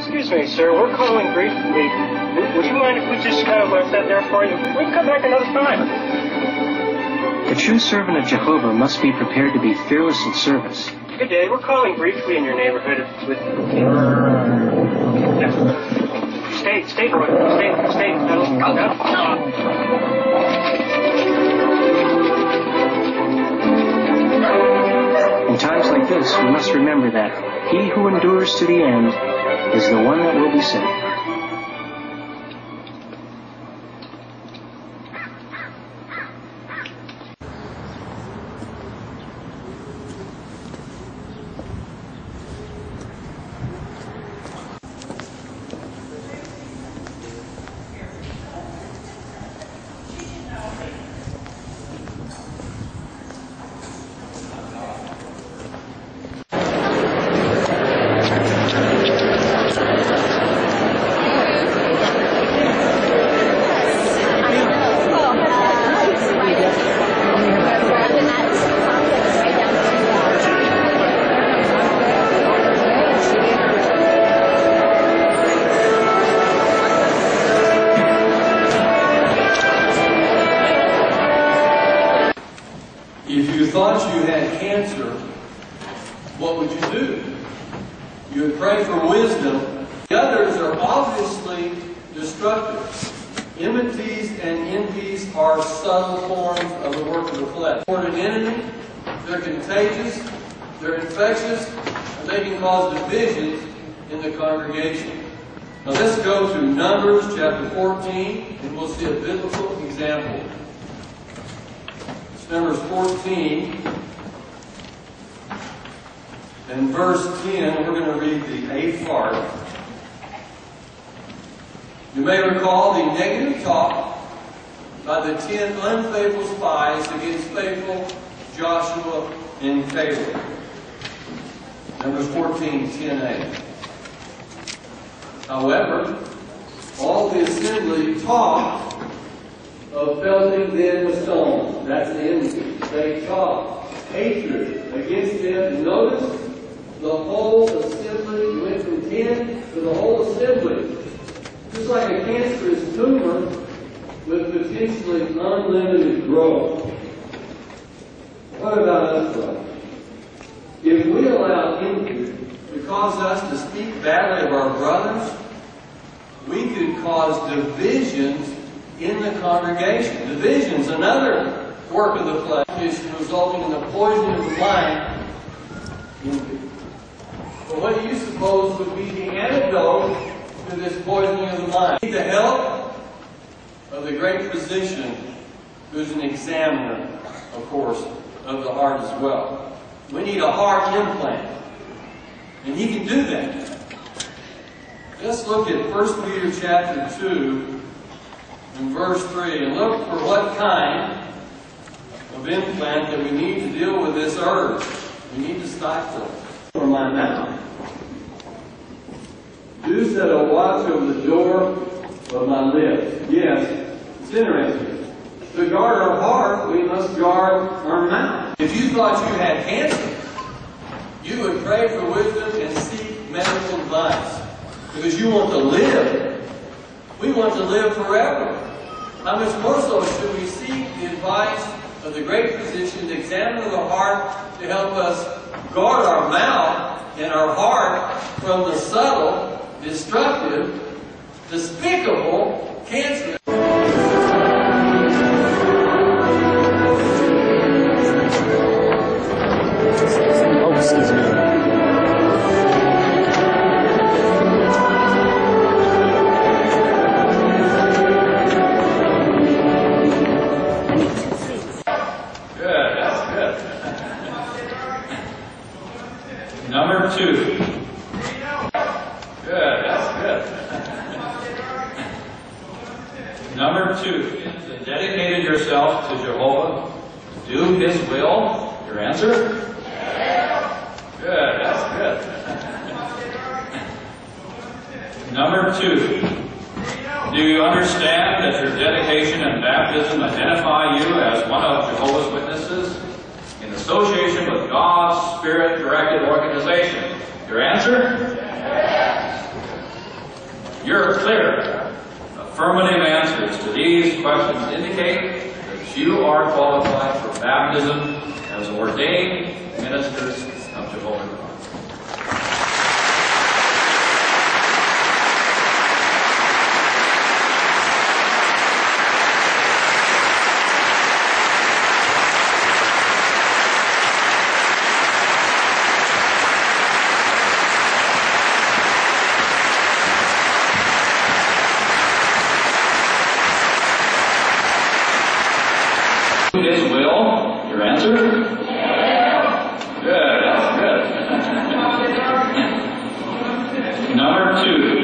Excuse me, sir. We're calling briefly. Would you mind if we just kind of left that there for you? We can come back another time. The true servant of Jehovah must be prepared to be fearless in service. Good day. We're calling briefly in your neighborhood with... Stay, boy. Stay. No. In times like this, we must remember that he who endures to the end is the one that will be saved. If you thought you had cancer, what would you do? You would pray for wisdom. The others are obviously destructive. Enmities and envies are subtle forms of the work of the flesh. Toward an enemy, they're contagious, they're infectious, and they can cause divisions in the congregation. Now let's go to Numbers chapter 14, and we'll see a biblical example. Numbers 14 and verse 10, we're going to read the 8th part. You may recall the negative talk by the 10 unfaithful spies against faithful Joshua and Caleb. Numbers 14, 10a. However, all the assembly talked of pelting them with stones. That's the enemy. They talk hatred against them. And notice, the whole assembly went from 10 to the whole assembly. Just like a cancerous tumor with potentially unlimited growth. What about us, brothers? If we allow envy to cause us to speak badly of our brothers, we could cause divisions in the congregation. Divisions, another work of the flesh, is resulting in the poisoning of the mind. But what do you suppose would be the antidote to this poisoning of the mind? We need the help of the great physician, who's an examiner, of course, of the heart as well. We need a heart implant, and he can do that. Let's look at 1 Peter chapter 2, in verse 3, and look for what kind of implant that we need to deal with this urge. We need to stifle for my mouth. Do set a watch over the door of my lips. Yes, it's interesting. To guard our heart, we must guard our mouth. If you thought you had cancer, you would pray for wisdom and seek medical advice. Because you want to live. We want to live forever. How much more so should we seek the advice of the great physician, the examiner of the heart, to help us guard our mouth and our heart from the subtle, destructive, despicable cancer. Oh, excuse me. Number 2. Good, that's good. Number 2. Dedicated yourself to Jehovah to do His will. Your answer? Good, that's good. Number 2. Do you understand that your dedication and baptism identify you as one of Jehovah's Witnesses in association with God's Spirit-directed organization? Your answer? Your clear, affirmative answers to these questions indicate that you are qualified for baptism as ordained ministers of Jehovah God. His will. Your answer? Good. Good. Number 2.